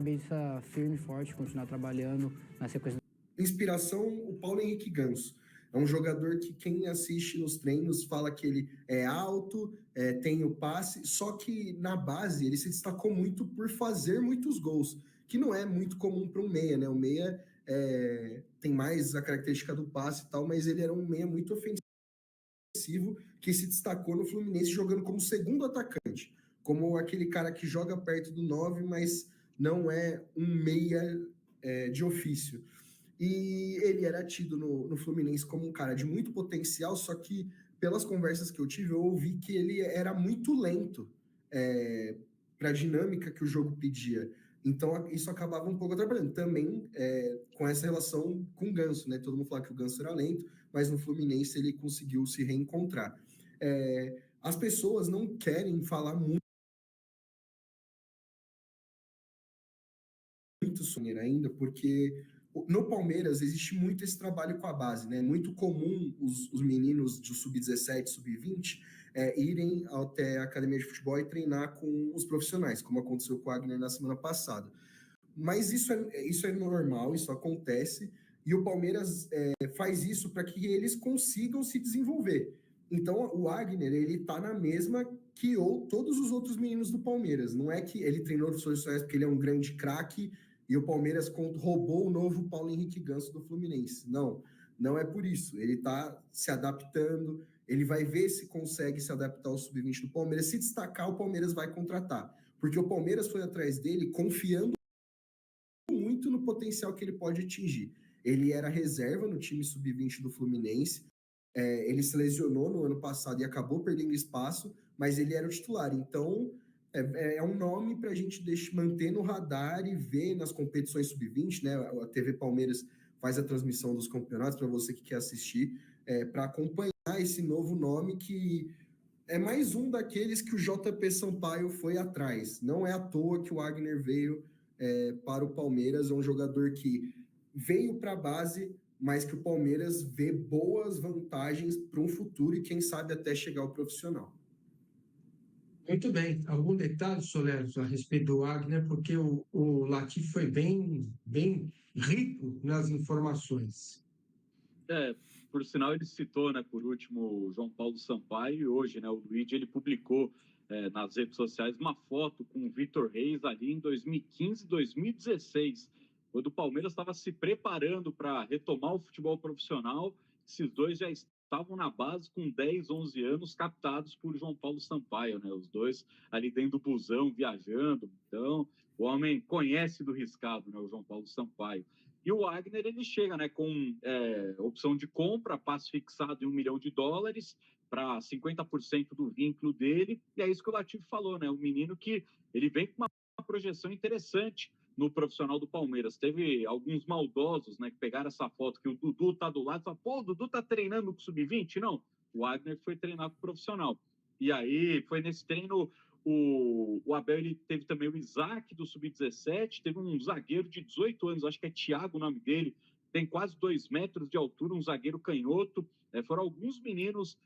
cabeça firme e forte, continuar trabalhando na sequência. Inspiração, o Paulo Henrique Ganso. É um jogador que quem assiste nos treinos fala que ele é alto, tem o passe, só que na base ele se destacou muito por fazer muitos gols, que não é muito comum para um meia, né? O meia tem mais a característica do passe e tal, mas ele era um meia muito ofensivo que se destacou no Fluminense jogando como segundo atacante, como aquele cara que joga perto do 9, mas não é um meia de ofício. E ele era tido no Fluminense como um cara de muito potencial, só que pelas conversas que eu tive, eu ouvi que ele era muito lento para a dinâmica que o jogo pedia. Então, isso acabava um pouco atrapalhando. Também com essa relação com o Ganso, né? Todo mundo fala que o Ganso era lento, mas no Fluminense ele conseguiu se reencontrar. As pessoas não querem falar muito sobre ainda, porque no Palmeiras existe muito esse trabalho com a base, né? É muito comum os meninos do sub-17, sub-20 irem até a academia de futebol e treinar com os profissionais, como aconteceu com o Wagner na semana passada. Mas isso é normal, isso acontece, e o Palmeiras faz isso para que eles consigam se desenvolver. Então, o Wagner, ele tá na mesma que todos os outros meninos do Palmeiras. Não é que ele treinou os profissionais porque ele é um grande craque e o Palmeiras roubou o novo Paulo Henrique Ganso do Fluminense. Não, não é por isso. Ele está se adaptando, ele vai ver se consegue se adaptar ao sub-20 do Palmeiras. Se destacar, o Palmeiras vai contratar. Porque o Palmeiras foi atrás dele confiando muito no potencial que ele pode atingir. Ele era reserva no time sub-20 do Fluminense, ele se lesionou no ano passado e acabou perdendo espaço, mas ele era o titular. Então, é um nome para a gente manter no radar e ver nas competições sub-20, né? A TV Palmeiras faz a transmissão dos campeonatos para você que quer assistir, para acompanhar esse novo nome que é mais um daqueles que o JP Sampaio foi atrás. Não é à toa que o Wagner veio para o Palmeiras, é um jogador que veio para a base, mas que o Palmeiras vê boas vantagens para um futuro e quem sabe até chegar ao profissional. Muito bem. Algum detalhe, Soleros, a respeito do Wagner, porque o Latif foi bem rico nas informações. Por sinal, ele citou, né, por último, o João Paulo Sampaio, e hoje, né, o Luigi, ele publicou nas redes sociais uma foto com o Vitor Reis ali em 2015, 2016, quando o Palmeiras estava se preparando para retomar o futebol profissional. Esses dois já estavam na base com 10, 11 anos, captados por João Paulo Sampaio, né, os dois ali dentro do busão, viajando. Então, o homem conhece do riscado, né, o João Paulo Sampaio. E o Wagner, ele chega, né, com opção de compra, passe fixado em $1 milhão para 50% do vínculo dele. E é isso que o Latif falou, né? Um menino que ele vem com uma projeção interessante no profissional do Palmeiras. Teve alguns maldosos, né, que pegaram essa foto que o Dudu tá do lado e falaram, pô, o Dudu tá treinando com o sub-20? Não, o Wagner foi treinar com o profissional. E aí, foi nesse treino... O Abel, ele teve também o Isaac do Sub-17, teve um zagueiro de 18 anos, acho que é Thiago o nome dele, tem quase 2 metros de altura, um zagueiro canhoto. Foram alguns meninos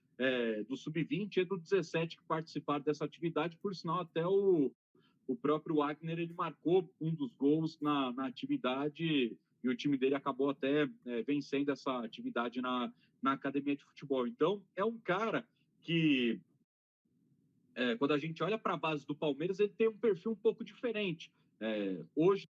do Sub-20 e do 17 que participaram dessa atividade, por sinal até o próprio Wagner, ele marcou um dos gols na atividade e o time dele acabou até vencendo essa atividade na academia de futebol. Então, é um cara que... quando a gente olha para a base do Palmeiras, ele tem um perfil um pouco diferente. Hoje,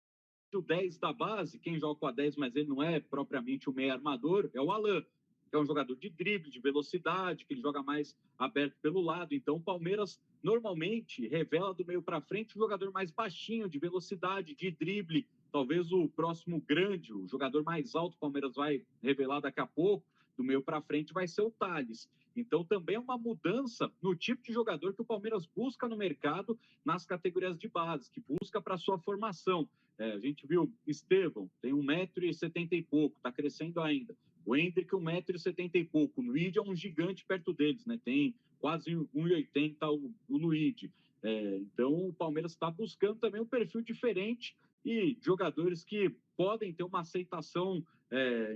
o 10 da base, quem joga com a 10, mas ele não é propriamente o meio armador, é o Alan, que é um jogador de drible, de velocidade, que ele joga mais aberto pelo lado. Então, o Palmeiras normalmente revela do meio para frente um jogador mais baixinho, de velocidade, de drible. Talvez o próximo grande, o jogador mais alto, o Palmeiras vai revelar daqui a pouco, do meio para frente, vai ser o Tales. Então, também é uma mudança no tipo de jogador que o Palmeiras busca no mercado nas categorias de base, que busca para sua formação. A gente viu Estevão, tem 1,70 m e pouco, está crescendo ainda. O Hendrick, 1,70 m e pouco. O Luigi é um gigante perto deles, né? Tem quase 1,80 m o Luigi. Então, o Palmeiras está buscando também um perfil diferente e jogadores que podem ter uma aceitação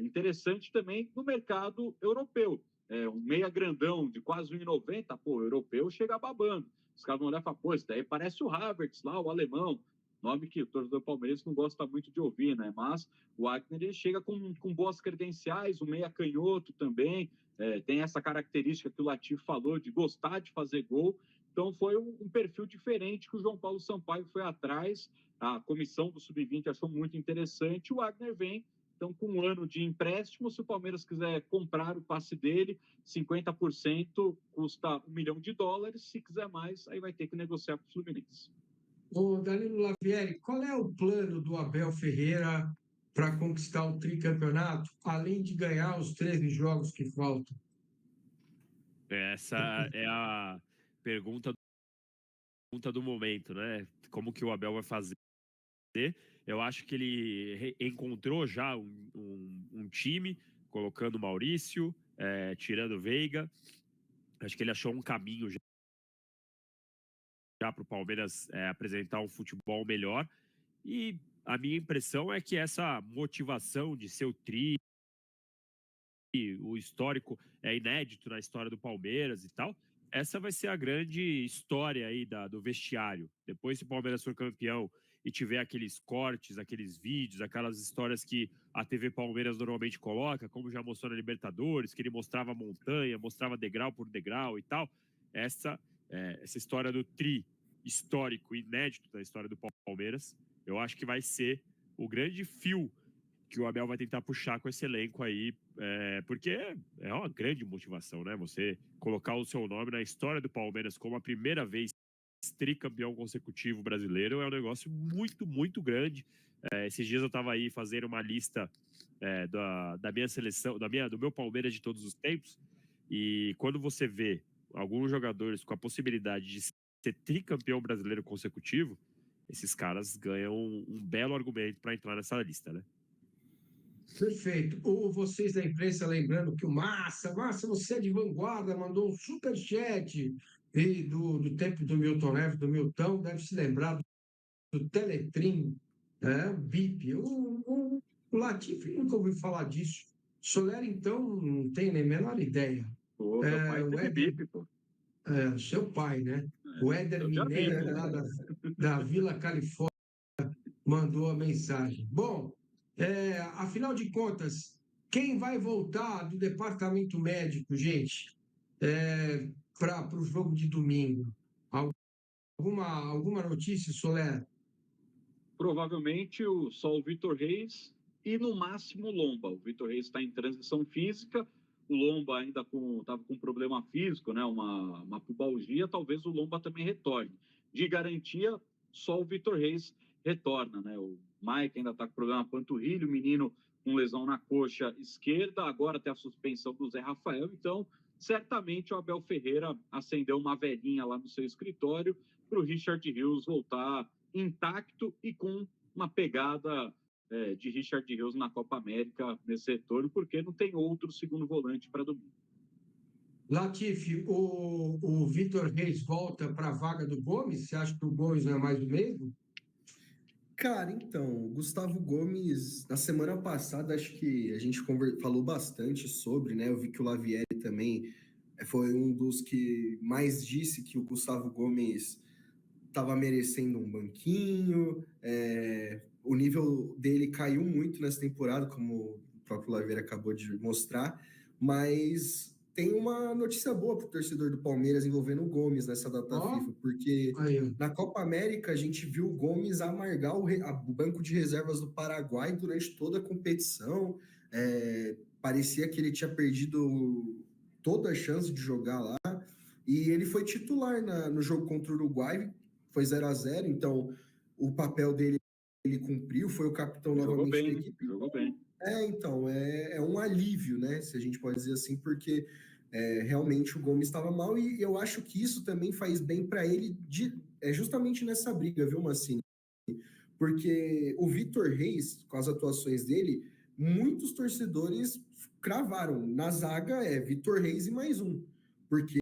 interessante também no mercado europeu. Um meia grandão de quase 1,90 m, pô, o europeu chega babando. Os caras vão olhar e falar, pô, isso daí parece o Havertz lá, o alemão. nome que o torcedor palmeirense não gosta muito de ouvir, né? Mas o Wagner ele chega com boas credenciais, o meia canhoto também, tem essa característica que o Latif falou de gostar de fazer gol. Então foi um perfil diferente que o João Paulo Sampaio foi atrás, a comissão do Sub-20 achou muito interessante, o Wagner vem então com um ano de empréstimo, se o Palmeiras quiser comprar o passe dele, 50% custa US$ 1 milhão, se quiser mais, aí vai ter que negociar com o Fluminense. Ô, Danilo Lavieri, qual é o plano do Abel Ferreira para conquistar o tricampeonato, além de ganhar os 13 jogos que faltam? Essa é a pergunta do momento, né? Como que o Abel vai fazer? Eu acho que ele encontrou já um time, colocando o Maurício, tirando o Veiga. Acho que ele achou um caminho já para o Palmeiras apresentar um futebol melhor. E a minha impressão é que essa motivação de ser o tri, o histórico é inédito na história do Palmeiras e tal, essa vai ser a grande história aí do vestiário. Depois, se o Palmeiras for campeão e tiver aqueles cortes, aqueles vídeos, aquelas histórias que a TV Palmeiras normalmente coloca, como já mostrou na Libertadores, que ele mostrava montanha, mostrava degrau por degrau e tal, essa história do tri histórico, inédito da história do Palmeiras, eu acho que vai ser o grande fio que o Abel vai tentar puxar com esse elenco aí, porque é uma grande motivação, né? Você colocar o seu nome na história do Palmeiras como a primeira vez tricampeão consecutivo brasileiro é um negócio muito, muito grande. Esses dias eu estava aí fazendo uma lista da minha seleção, do meu Palmeiras de todos os tempos, e quando você vê alguns jogadores com a possibilidade de ser tricampeão brasileiro consecutivo, esses caras ganham um belo argumento para entrar nessa lista, né? Perfeito. Ou vocês da imprensa lembrando que o Massa, você é de vanguarda, mandou um superchat e do tempo do Milton Neves, do Milton, deve se lembrar do Teletrim, BIP. O Latifi nunca ouviu falar disso. Soler, então, não tem nem a menor ideia. Pô, meu pai teve BIP, pô. Seu pai, né? O Éder Minelli, lá da Vila Califórnia, mandou a mensagem. Bom, afinal de contas, quem vai voltar do departamento médico, gente, para o jogo de domingo? Alguma notícia, Soler? Provavelmente só o Vitor Reis e no máximo o Lomba. O Vitor Reis está em transição física, o Lomba ainda estava com problema físico, né? Uma pubalgia, talvez o Lomba também retorne. De garantia, só o Vitor Reis retorna, né? O Mike ainda está com problema panturrilho, o menino com lesão na coxa esquerda, agora tem a suspensão do Zé Rafael, então certamente o Abel Ferreira acendeu uma velhinha lá no seu escritório para o Richard Rios voltar intacto e com uma pegada de Richard Rios na Copa América nesse retorno, porque não tem outro segundo volante para domingo. Latifi, o Vitor Reis volta para a vaga do Gomes? Você acha que o Gomes não é mais o mesmo? Cara, então, o Gustavo Gomes, na semana passada, acho que a gente falou bastante sobre, né? Eu vi que o Lavieri também foi um dos que mais disse que o Gustavo Gomes estava merecendo um banquinho, o nível dele caiu muito nessa temporada, como o próprio Lavieri acabou de mostrar, mas tem uma notícia boa para o torcedor do Palmeiras envolvendo o Gomes nessa data FIFA, porque na Copa América a gente viu o Gomes amargar o banco de reservas do Paraguai durante toda a competição, parecia que ele tinha perdido toda a chance de jogar lá, e ele foi titular no jogo contra o Uruguai, foi 0-0, então o papel dele ele cumpriu, foi o capitão novamente da equipe. Jogou bem. Então, é um alívio, né, se a gente pode dizer assim, porque realmente o Gomes estava mal, e eu acho que isso também faz bem para ele justamente nessa briga, viu, Massini? Porque o Vitor Reis, com as atuações dele, muitos torcedores cravaram, na zaga Vitor Reis e mais um, porque